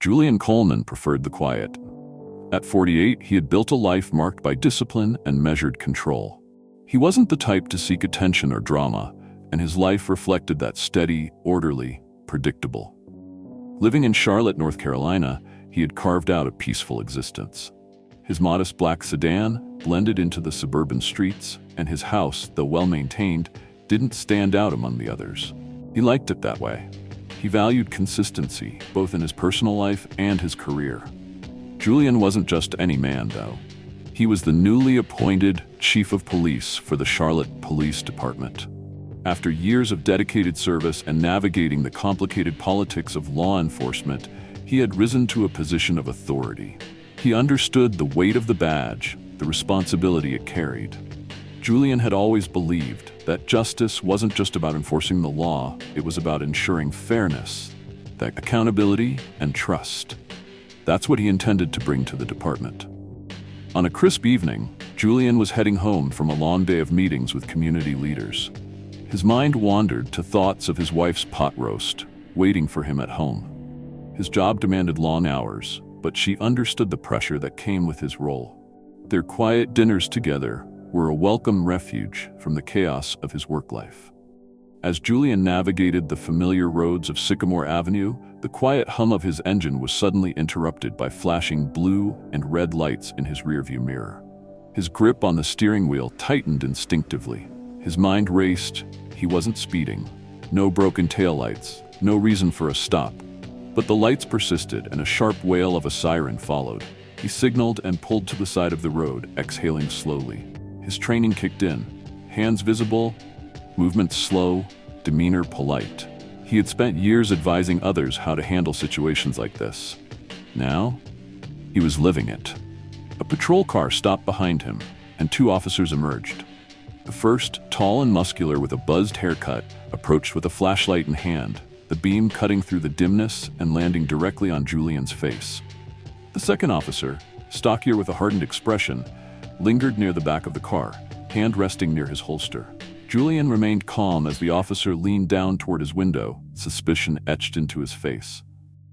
Julian Coleman preferred the quiet. At 48, he had built a life marked by discipline and measured control. He wasn't the type to seek attention or drama, and his life reflected that steady, orderly, predictable. Living in Charlotte, North Carolina, he had carved out a peaceful existence. His modest black sedan blended into the suburban streets, and his house, though well-maintained, didn't stand out among the others. He liked it that way. He valued consistency, both in his personal life and his career. Julian wasn't just any man, though. He was the newly appointed chief of police for the Charlotte Police Department. After years of dedicated service and navigating the complicated politics of law enforcement, he had risen to a position of authority. He understood the weight of the badge, the responsibility it carried. Julian had always believed that justice wasn't just about enforcing the law, it was about ensuring fairness, that accountability and trust. That's what he intended to bring to the department. On a crisp evening, Julian was heading home from a long day of meetings with community leaders. His mind wandered to thoughts of his wife's pot roast, waiting for him at home. His job demanded long hours, but she understood the pressure that came with his role. Their quiet dinners together were a welcome refuge from the chaos of his work life. As Julian navigated the familiar roads of Sycamore Avenue, the quiet hum of his engine was suddenly interrupted by flashing blue and red lights in his rearview mirror. His grip on the steering wheel tightened instinctively. His mind raced. He wasn't speeding. No broken taillights, no reason for a stop. But the lights persisted, and a sharp wail of a siren followed. He signaled and pulled to the side of the road, exhaling slowly. His training kicked in. Hands visible, movements slow, demeanor polite. He had spent years advising others how to handle situations like this. Now, he was living it. A patrol car stopped behind him, and two officers emerged. The first, tall and muscular with a buzzed haircut, approached with a flashlight in hand, the beam cutting through the dimness and landing directly on Julian's face. The second officer, stockier with a hardened expression, lingered near the back of the car, hand resting near his holster. Julian remained calm as the officer leaned down toward his window, suspicion etched into his face.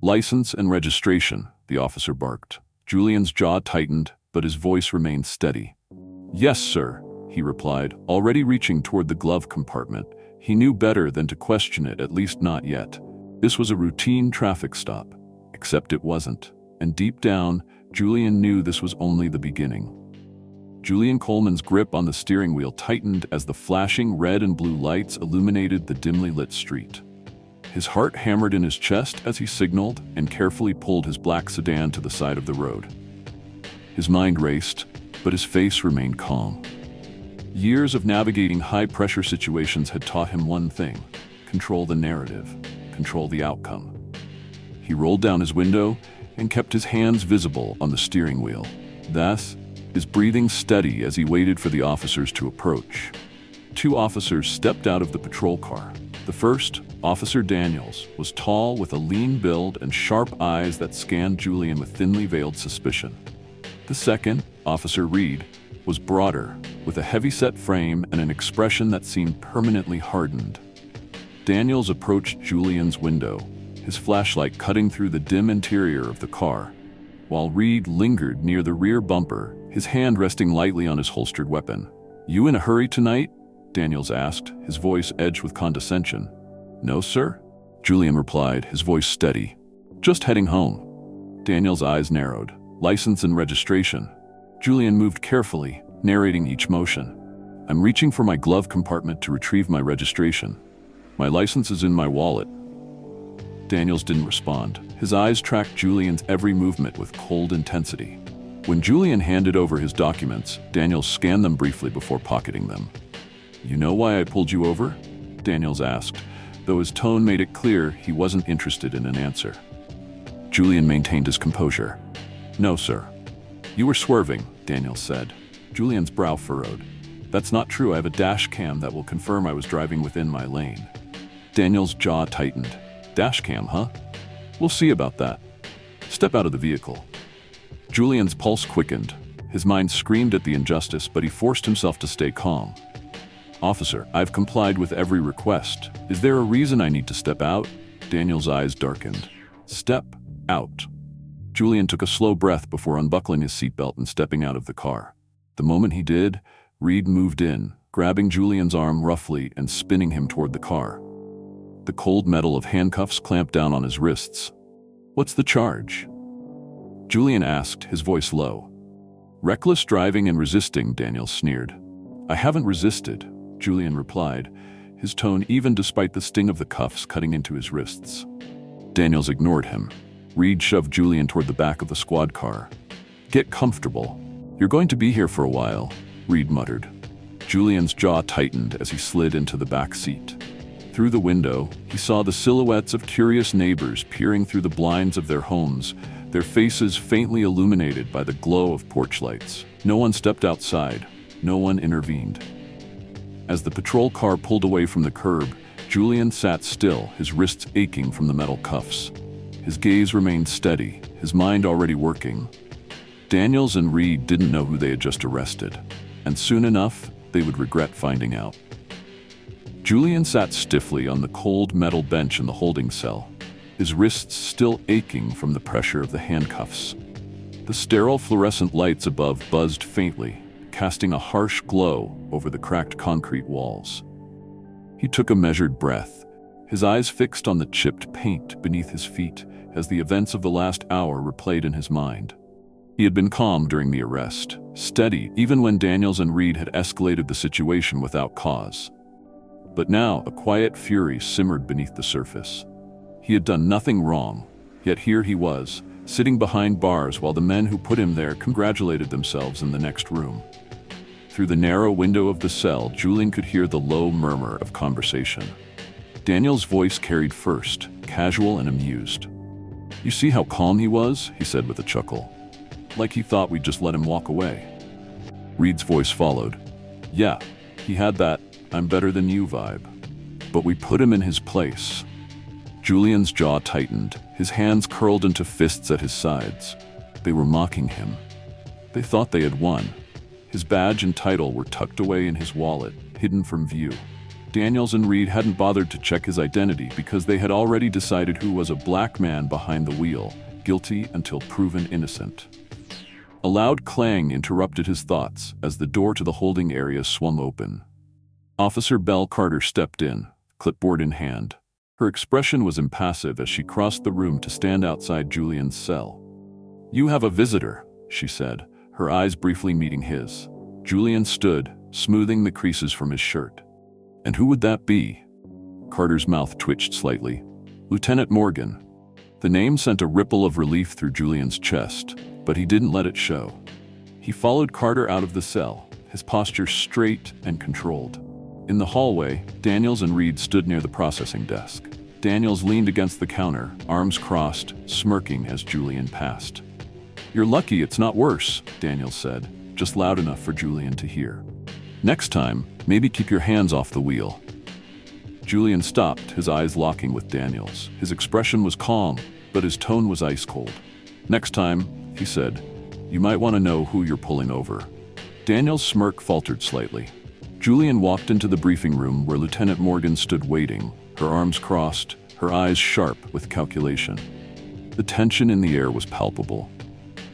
"License and registration," the officer barked. Julian's jaw tightened, but his voice remained steady. "Yes, sir," he replied, already reaching toward the glove compartment. He knew better than to question it, at least not yet. This was a routine traffic stop. Except it wasn't. And deep down, Julian knew this was only the beginning. Julian Coleman's grip on the steering wheel tightened as the flashing red and blue lights illuminated the dimly lit street. His heart hammered in his chest as he signaled and carefully pulled his black sedan to the side of the road. His mind raced, but his face remained calm. Years of navigating high-pressure situations had taught him one thing: control the narrative, control the outcome. He rolled down his window and kept his hands visible on the steering wheel. Thus, his breathing steady as he waited for the officers to approach. Two officers stepped out of the patrol car. The first, Officer Daniels, was tall with a lean build and sharp eyes that scanned Julian with thinly veiled suspicion. The second, Officer Reed, was broader, with a heavy-set frame and an expression that seemed permanently hardened. Daniels approached Julian's window, his flashlight cutting through the dim interior of the car, while Reed lingered near the rear bumper, his hand resting lightly on his holstered weapon. "You in a hurry tonight?" Daniels asked, his voice edged with condescension. "No, sir," Julian replied, his voice steady. "Just heading home." Daniels' eyes narrowed. "License and registration." Julian moved carefully, narrating each motion. "I'm reaching for my glove compartment to retrieve my registration. My license is in my wallet." Daniels didn't respond. His eyes tracked Julian's every movement with cold intensity. When Julian handed over his documents, Daniels scanned them briefly before pocketing them. "You know why I pulled you over?" Daniels asked, though his tone made it clear he wasn't interested in an answer. Julian maintained his composure. "No, sir." "You were swerving," Daniels said. Julian's brow furrowed. "That's not true. I have a dash cam that will confirm I was driving within my lane." Daniels' jaw tightened. "Dash cam, huh? We'll see about that. Step out of the vehicle." Julian's pulse quickened. His mind screamed at the injustice, but he forced himself to stay calm. "Officer, I've complied with every request. Is there a reason I need to step out?" Daniel's eyes darkened. "Step out," Julian took a slow breath before unbuckling his seatbelt and stepping out of the car. The moment he did, Reed moved in, grabbing Julian's arm roughly and spinning him toward the car. The cold metal of handcuffs clamped down on his wrists. "What's the charge?" Julian asked, his voice low. "Reckless driving and resisting," Daniel sneered. "I haven't resisted," Julian replied, his tone even despite the sting of the cuffs cutting into his wrists. Daniels ignored him. Reed shoved Julian toward the back of the squad car. "Get comfortable. You're going to be here for a while," Reed muttered. Julian's jaw tightened as he slid into the back seat. Through the window, he saw the silhouettes of curious neighbors peering through the blinds of their homes, their faces faintly illuminated by the glow of porch lights. No one stepped outside. No one intervened. As the patrol car pulled away from the curb, Julian sat still, his wrists aching from the metal cuffs. His gaze remained steady, his mind already working. Daniels and Reed didn't know who they had just arrested, and soon enough, they would regret finding out. Julian sat stiffly on the cold metal bench in the holding cell, his wrists still aching from the pressure of the handcuffs. The sterile fluorescent lights above buzzed faintly, casting a harsh glow over the cracked concrete walls. He took a measured breath, his eyes fixed on the chipped paint beneath his feet as the events of the last hour replayed in his mind. He had been calm during the arrest, steady even when Daniels and Reed had escalated the situation without cause. But now a quiet fury simmered beneath the surface. He had done nothing wrong, yet here he was, sitting behind bars while the men who put him there congratulated themselves in the next room. Through the narrow window of the cell, Julian could hear the low murmur of conversation. Daniel's voice carried first, casual and amused. "You see how calm he was?" he said with a chuckle. "Like he thought we'd just let him walk away." Reed's voice followed. "Yeah, he had that 'I'm better than you' vibe. But we put him in his place." Julian's jaw tightened, his hands curled into fists at his sides. They were mocking him. They thought they had won. His badge and title were tucked away in his wallet, hidden from view. Daniels and Reed hadn't bothered to check his identity because they had already decided who was a black man behind the wheel, guilty until proven innocent. A loud clang interrupted his thoughts as the door to the holding area swung open. Officer Belle Carter stepped in, clipboard in hand. Her expression was impassive as she crossed the room to stand outside Julian's cell. "You have a visitor," she said, her eyes briefly meeting his. Julian stood, smoothing the creases from his shirt. "And who would that be?" Carter's mouth twitched slightly. "Lieutenant Morgan." The name sent a ripple of relief through Julian's chest, but he didn't let it show. He followed Carter out of the cell, his posture straight and controlled. In the hallway, Daniels and Reed stood near the processing desk. Daniels leaned against the counter, arms crossed, smirking as Julian passed. "You're lucky it's not worse," Daniels said, just loud enough for Julian to hear. "Next time, maybe keep your hands off the wheel." Julian stopped, his eyes locking with Daniels. His expression was calm, but his tone was ice cold. "Next time," he said, "you might want to know who you're pulling over." Daniels' smirk faltered slightly. Julian walked into the briefing room where Lieutenant Morgan stood waiting, her arms crossed, her eyes sharp with calculation. The tension in the air was palpable.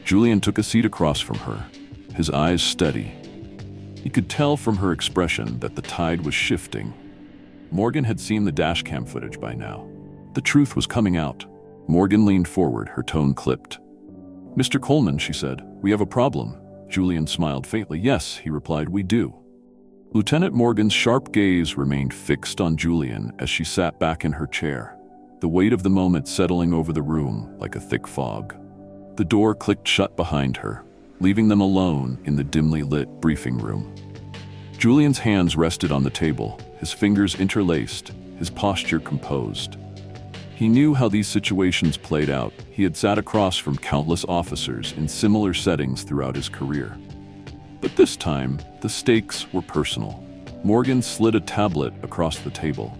Julian took a seat across from her, his eyes steady. He could tell from her expression that the tide was shifting. Morgan had seen the dashcam footage by now. The truth was coming out. Morgan leaned forward, her tone clipped. "Mr. Coleman," she said, "we have a problem." Julian smiled faintly. "Yes," he replied, "we do." Lieutenant Morgan's sharp gaze remained fixed on Julian as she sat back in her chair, the weight of the moment settling over the room like a thick fog. The door clicked shut behind her, leaving them alone in the dimly lit briefing room. Julian's hands rested on the table, his fingers interlaced, his posture composed. He knew how these situations played out. He had sat across from countless officers in similar settings throughout his career. But this time, the stakes were personal. Morgan slid a tablet across the table.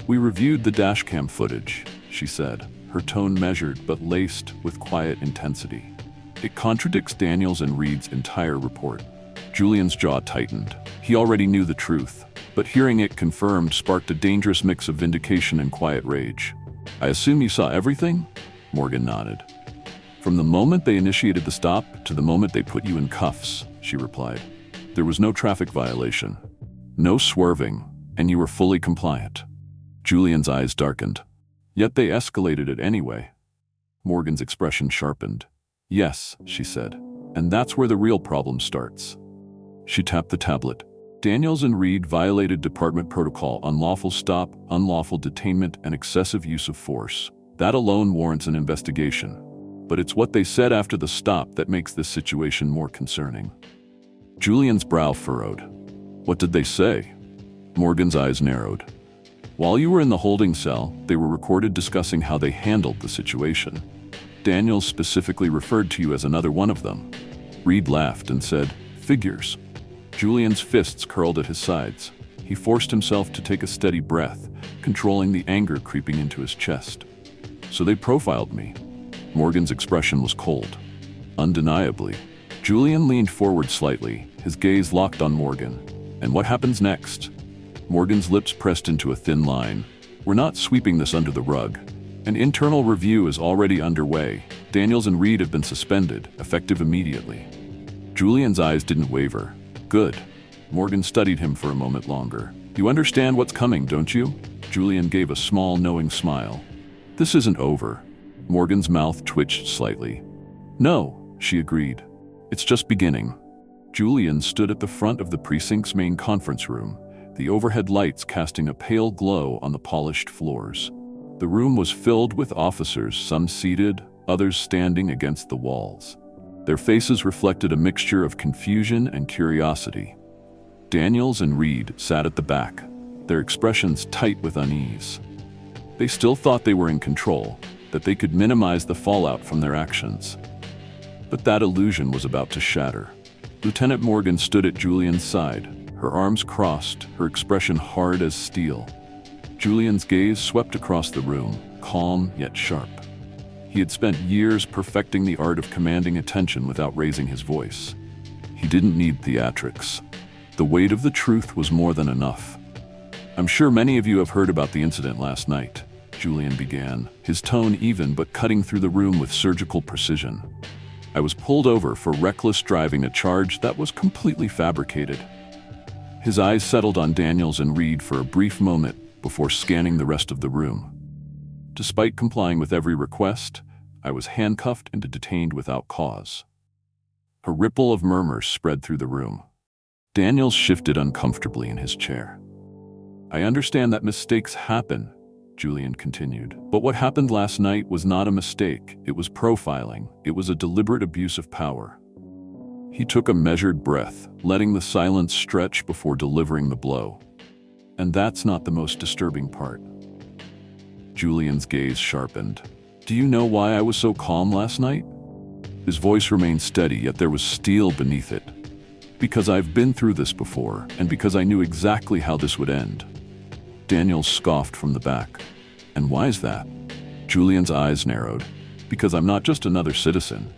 "We reviewed the dashcam footage," she said, her tone measured but laced with quiet intensity. "It contradicts Daniels and Reed's entire report." Julian's jaw tightened. He already knew the truth, but hearing it confirmed sparked a dangerous mix of vindication and quiet rage. "I assume you saw everything?" Morgan nodded. "From the moment they initiated the stop to the moment they put you in cuffs," she replied. "There was no traffic violation, no swerving, and you were fully compliant." Julian's eyes darkened. "Yet they escalated it anyway." Morgan's expression sharpened. "Yes," she said, "and that's where the real problem starts." She tapped the tablet. "Daniels and Reed violated department protocol: unlawful stop, unlawful detainment, and excessive use of force. That alone warrants an investigation. But it's what they said after the stop that makes this situation more concerning." Julian's brow furrowed. "What did they say?" Morgan's eyes narrowed. "While you were in the holding cell, they were recorded discussing how they handled the situation. Daniels specifically referred to you as another one of them." Reed laughed and said, "Figures." Julian's fists curled at his sides. He forced himself to take a steady breath, controlling the anger creeping into his chest. "So they profiled me." Morgan's expression was cold. "Undeniably." Julian leaned forward slightly, his gaze locked on Morgan. "And what happens next?" Morgan's lips pressed into a thin line. "We're not sweeping this under the rug. An internal review is already underway. Daniels and Reed have been suspended, effective immediately." Julian's eyes didn't waver. "Good." Morgan studied him for a moment longer. "You understand what's coming, don't you?" Julian gave a small, knowing smile. "This isn't over." Morgan's mouth twitched slightly. "No," she agreed. "It's just beginning." Julian stood at the front of the precinct's main conference room, the overhead lights casting a pale glow on the polished floors. The room was filled with officers, some seated, others standing against the walls. Their faces reflected a mixture of confusion and curiosity. Daniels and Reed sat at the back, their expressions tight with unease. They still thought they were in control, that they could minimize the fallout from their actions. But that illusion was about to shatter. Lieutenant Morgan stood at Julian's side, her arms crossed, her expression hard as steel. Julian's gaze swept across the room, calm yet sharp. He had spent years perfecting the art of commanding attention without raising his voice. He didn't need theatrics. The weight of the truth was more than enough. "I'm sure many of you have heard about the incident last night," Julian began, his tone even but cutting through the room with surgical precision. "I was pulled over for reckless driving, a charge that was completely fabricated." His eyes settled on Daniels and Reed for a brief moment before scanning the rest of the room. "Despite complying with every request, I was handcuffed and detained without cause." A ripple of murmurs spread through the room. Daniels shifted uncomfortably in his chair. "I understand that mistakes happen," Julian continued. "But what happened last night was not a mistake. It was profiling. It was a deliberate abuse of power." He took a measured breath, letting the silence stretch before delivering the blow. "And that's not the most disturbing part." Julian's gaze sharpened. "Do you know why I was so calm last night?" His voice remained steady, yet there was steel beneath it. "Because I've been through this before, and because I knew exactly how this would end." Daniels scoffed from the back. "And why is that?" Julian's eyes narrowed. "Because I'm not just another citizen.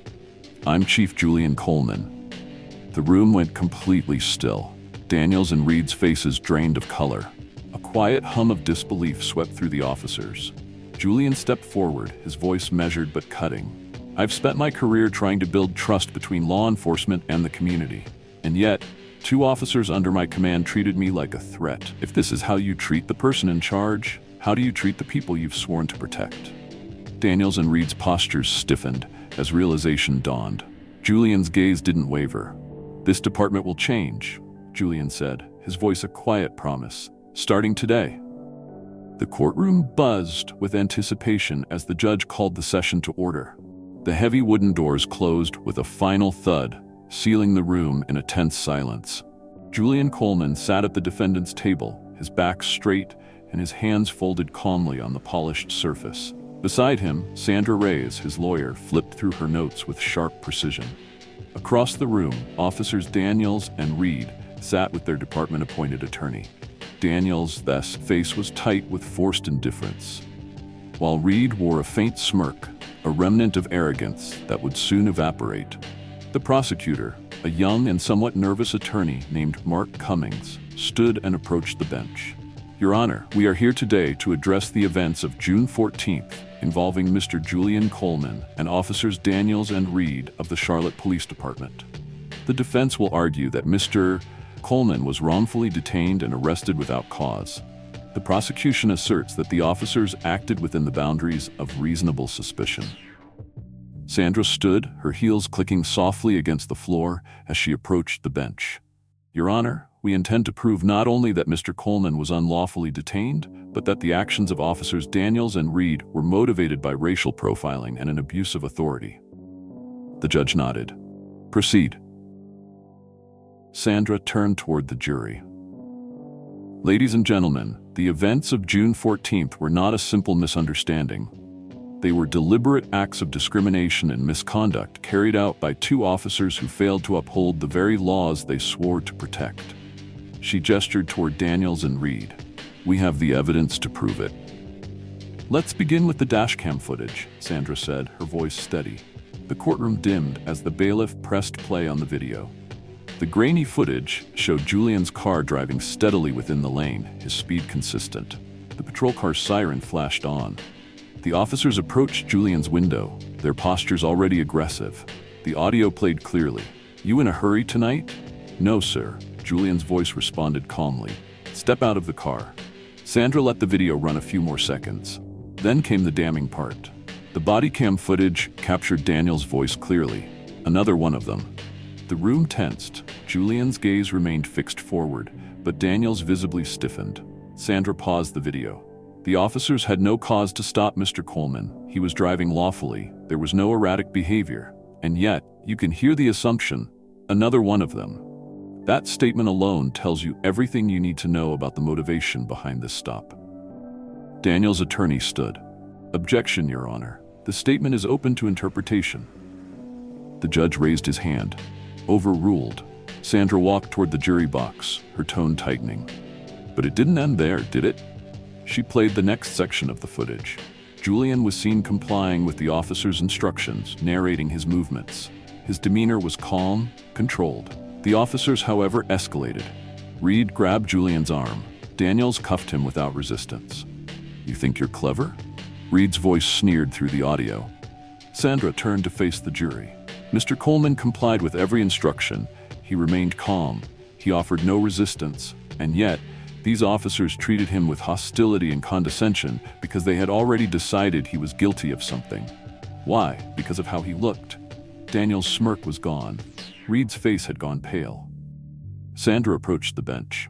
I'm Chief Julian Coleman." The room went completely still. Daniels and Reed's faces drained of color. A quiet hum of disbelief swept through the officers. Julian stepped forward, his voice measured but cutting. "I've spent my career trying to build trust between law enforcement and the community. And yet, 2 officers under my command treated me like a threat. If this is how you treat the person in charge, how do you treat the people you've sworn to protect?" Daniels and Reed's postures stiffened as realization dawned. Julian's gaze didn't waver. "This department will change," Julian said, his voice a quiet promise. "Starting today." The courtroom buzzed with anticipation as the judge called the session to order. The heavy wooden doors closed with a final thud, sealing the room in a tense silence. Julian Coleman sat at the defendant's table, his back straight and his hands folded calmly on the polished surface. Beside him, Sandra Reyes, his lawyer, flipped through her notes with sharp precision. Across the room, officers Daniels and Reed sat with their department-appointed attorney. Daniels' face was tight with forced indifference, while Reed wore a faint smirk, a remnant of arrogance that would soon evaporate. The prosecutor, a young and somewhat nervous attorney named Mark Cummings, stood and approached the bench. "Your Honor, we are here today to address the events of June 14th, involving Mr. Julian Coleman and Officers Daniels and Reed of the Charlotte Police Department. The defense will argue that Mr. Coleman was wrongfully detained and arrested without cause. The prosecution asserts that the officers acted within the boundaries of reasonable suspicion. Sandra stood, her heels clicking softly against the floor as she approached the bench. Your Honor, we intend to prove not only that Mr. Coleman was unlawfully detained, but that the actions of Officers Daniels and Reed were motivated by racial profiling and an abuse of authority. The judge nodded. Proceed. Sandra turned toward the jury. Ladies and gentlemen, the events of June 14th were not a simple misunderstanding. They were deliberate acts of discrimination and misconduct carried out by two officers who failed to uphold the very laws they swore to protect. She gestured toward Daniels and Reed. We have the evidence to prove it. Let's begin with the dashcam footage, Sandra said, her voice steady. The courtroom dimmed as the bailiff pressed play on the video. The grainy footage showed Julian's car driving steadily within the lane, his speed consistent. The patrol car's siren flashed on. The officers approached Julian's window, their postures already aggressive. The audio played clearly. You in a hurry tonight? No, sir. Julian's voice responded calmly. Step out of the car. Sandra let the video run a few more seconds. Then came the damning part. The body cam footage captured Daniel's voice clearly. Another one of them. The room tensed. Julian's gaze remained fixed forward, but Daniel's visibly stiffened. Sandra paused the video. The officers had no cause to stop Mr. Coleman. He was driving lawfully. There was no erratic behavior. And yet, you can hear the assumption, another one of them. That statement alone tells you everything you need to know about the motivation behind this stop. Daniel's attorney stood. Objection, Your Honor. The statement is open to interpretation. The judge raised his hand. Overruled. Sandra walked toward the jury box, her tone tightening. But it didn't end there, did it? She played the next section of the footage. Julian was seen complying with the officer's instructions, narrating his movements. His demeanor was calm, controlled. The officers, however, escalated. Reed grabbed Julian's arm. Daniels cuffed him without resistance. You think you're clever? Reed's voice sneered through the audio. Sandra turned to face the jury. Mr. Coleman complied with every instruction. He remained calm. He offered no resistance. And yet, these officers treated him with hostility and condescension because they had already decided he was guilty of something. Why? Because of how he looked. Daniel's smirk was gone. Reed's face had gone pale. Sandra approached the bench.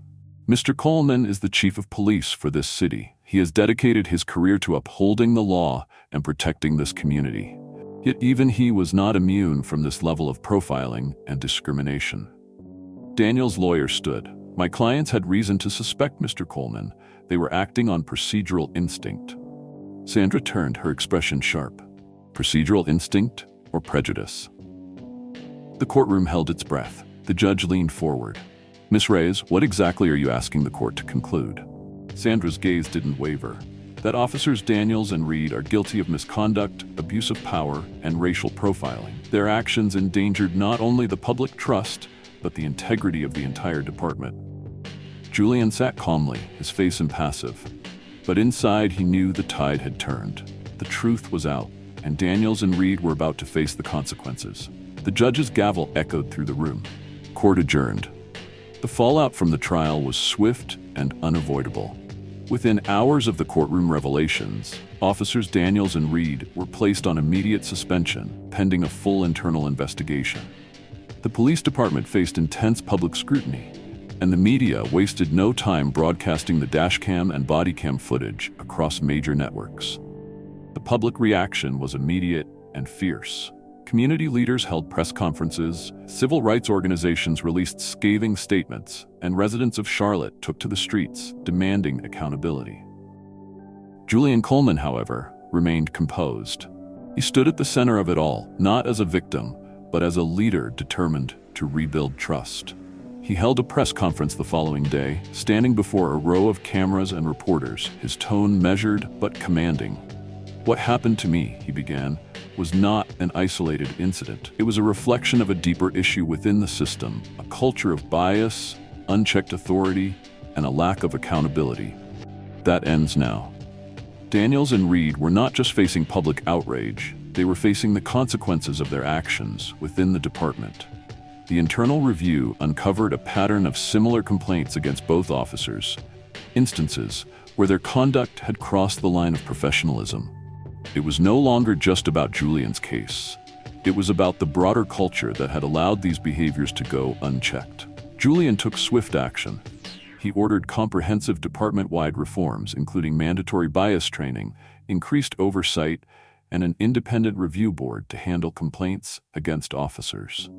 Mr. Coleman is the chief of police for this city. He has dedicated his career to upholding the law and protecting this community. Yet even he was not immune from this level of profiling and discrimination. Daniel's lawyer stood. My clients had reason to suspect Mr. Coleman. They were acting on procedural instinct. Sandra turned, her expression sharp. Procedural instinct or prejudice? The courtroom held its breath. The judge leaned forward. Miss Reyes, what exactly are you asking the court to conclude? Sandra's gaze didn't waver. That officers Daniels and Reed are guilty of misconduct, abuse of power, and racial profiling. Their actions endangered not only the public trust, but the integrity of the entire department. Julian sat calmly, his face impassive. But inside he knew the tide had turned. The truth was out, and Daniels and Reed were about to face the consequences. The judge's gavel echoed through the room. Court adjourned. The fallout from the trial was swift and unavoidable. Within hours of the courtroom revelations, officers Daniels and Reed were placed on immediate suspension, pending a full internal investigation. The police department faced intense public scrutiny, and the media wasted no time broadcasting the dashcam and bodycam footage across major networks. The public reaction was immediate and fierce. Community leaders held press conferences, civil rights organizations released scathing statements, and residents of Charlotte took to the streets, demanding accountability. Julian Coleman, however, remained composed. He stood at the center of it all, not as a victim, but as a leader determined to rebuild trust. He held a press conference the following day, standing before a row of cameras and reporters, his tone measured but commanding. What happened to me, he began, was not an isolated incident. It was a reflection of a deeper issue within the system, a culture of bias, unchecked authority, and a lack of accountability. That ends now. Daniels and Reed were not just facing public outrage, they were facing the consequences of their actions within the department. The internal review uncovered a pattern of similar complaints against both officers, instances where their conduct had crossed the line of professionalism. It was no longer just about Julian's case. It was about the broader culture that had allowed these behaviors to go unchecked. Julian took swift action. He ordered comprehensive department-wide reforms, including mandatory bias training, increased oversight, and an independent review board to handle complaints against officers.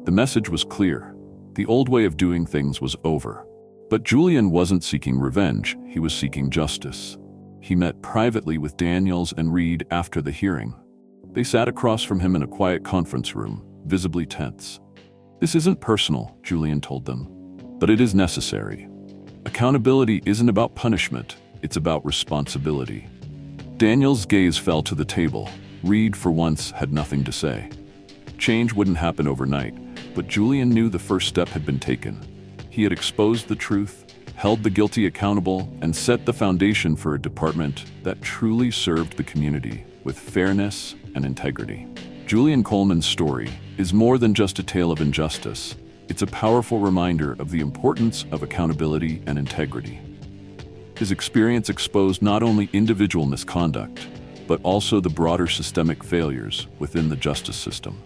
The message was clear. The old way of doing things was over. But Julian wasn't seeking revenge, he was seeking justice. He met privately with Daniels and Reed after the hearing. They sat across from him in a quiet conference room, visibly tense. "This isn't personal," Julian told them, "but it is necessary. Accountability isn't about punishment, it's about responsibility." Daniels' gaze fell to the table. Reed, for once, had nothing to say. Change wouldn't happen overnight, but Julian knew the first step had been taken. He had exposed the truth, held the guilty accountable, and set the foundation for a department that truly served the community with fairness and integrity. Julian Coleman's story is more than just a tale of injustice. It's a powerful reminder of the importance of accountability and integrity. His experience exposed not only individual misconduct, but also the broader systemic failures within the justice system.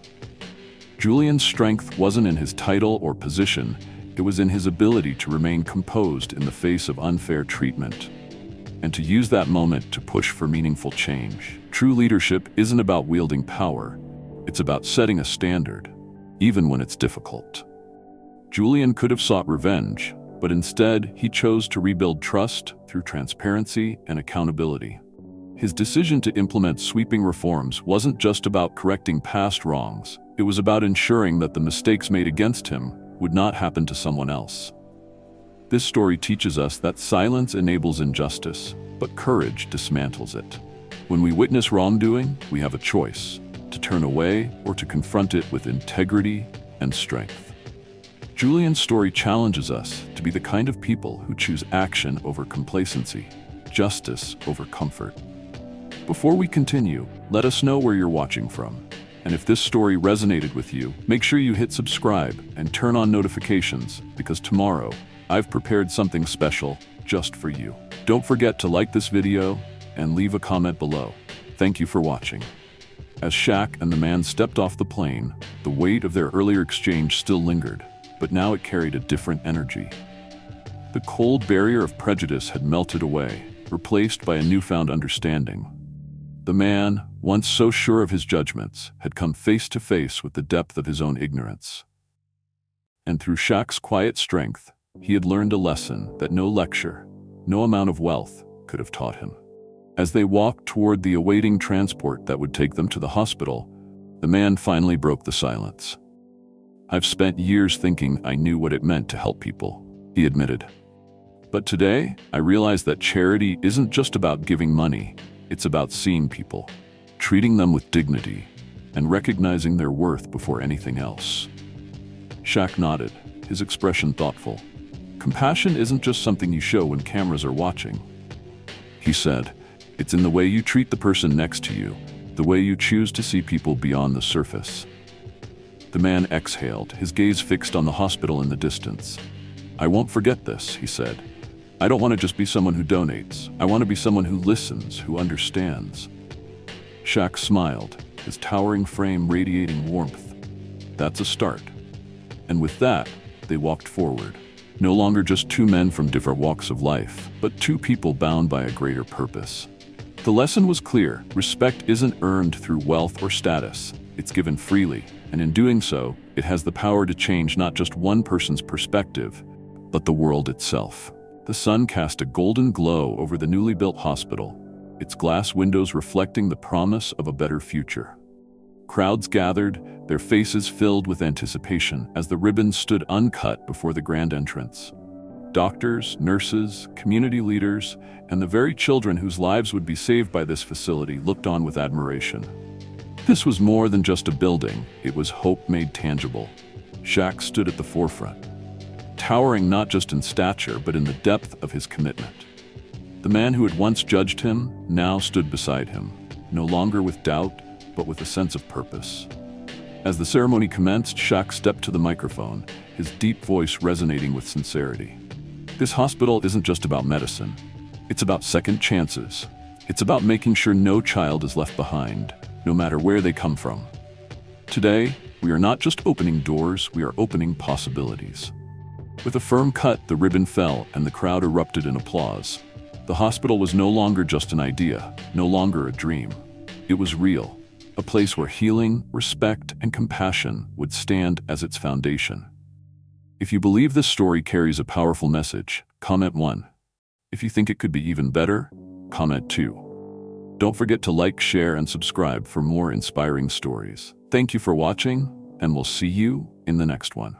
Julian's strength wasn't in his title or position, it was in his ability to remain composed in the face of unfair treatment, and to use that moment to push for meaningful change. True leadership isn't about wielding power, it's about setting a standard, even when it's difficult. Julian could have sought revenge, but instead he chose to rebuild trust through transparency and accountability. His decision to implement sweeping reforms wasn't just about correcting past wrongs, it was about ensuring that the mistakes made against him would not happen to someone else. This story teaches us that silence enables injustice, but courage dismantles it. When we witness wrongdoing, we have a choice: to turn away or to confront it with integrity and strength. Julian's story challenges us to be the kind of people who choose action over complacency, justice over comfort. Before we continue, let us know where you're watching from. And if this story resonated with you, make sure you hit subscribe and turn on notifications, because tomorrow, I've prepared something special just for you. Don't forget to like this video and leave a comment below. Thank you for watching. As Shaq and the man stepped off the plane, the weight of their earlier exchange still lingered, but now it carried a different energy. The cold barrier of prejudice had melted away, replaced by a newfound understanding. The man, once so sure of his judgments, had come face to face with the depth of his own ignorance. And through Shaq's quiet strength, he had learned a lesson that no lecture, no amount of wealth could have taught him. As they walked toward the awaiting transport that would take them to the hospital, the man finally broke the silence. "I've spent years thinking I knew what it meant to help people," he admitted. "But today, I realize that charity isn't just about giving money. It's about seeing people, treating them with dignity, and recognizing their worth before anything else." Shaq nodded, his expression thoughtful. "Compassion isn't just something you show when cameras are watching," he said. "It's in the way you treat the person next to you, the way you choose to see people beyond the surface." The man exhaled, his gaze fixed on the hospital in the distance. "I won't forget this," he said. "I don't want to just be someone who donates. I want to be someone who listens, who understands." Shaq smiled, his towering frame radiating warmth. "That's a start." And with that, they walked forward. No longer just two men from different walks of life, but two people bound by a greater purpose. The lesson was clear: respect isn't earned through wealth or status. It's given freely, and in doing so, it has the power to change not just one person's perspective, but the world itself. The sun cast a golden glow over the newly built hospital, its glass windows reflecting the promise of a better future. Crowds gathered, their faces filled with anticipation as the ribbons stood uncut before the grand entrance. Doctors, nurses, community leaders, and the very children whose lives would be saved by this facility looked on with admiration. This was more than just a building, it was hope made tangible. Shaq stood at the forefront, towering not just in stature but in the depth of his commitment. The man who had once judged him now stood beside him, no longer with doubt, but with a sense of purpose. As the ceremony commenced, Shaq stepped to the microphone, his deep voice resonating with sincerity. This hospital isn't just about medicine. It's about second chances. It's about making sure no child is left behind, no matter where they come from. Today, we are not just opening doors, we are opening possibilities. With a firm cut, the ribbon fell and the crowd erupted in applause. The hospital was no longer just an idea, no longer a dream. It was real, a place where healing, respect, and compassion would stand as its foundation. If you believe this story carries a powerful message, comment 1. If you think it could be even better, comment 2. Don't forget to like, share, and subscribe for more inspiring stories. Thank you for watching, and we'll see you in the next one.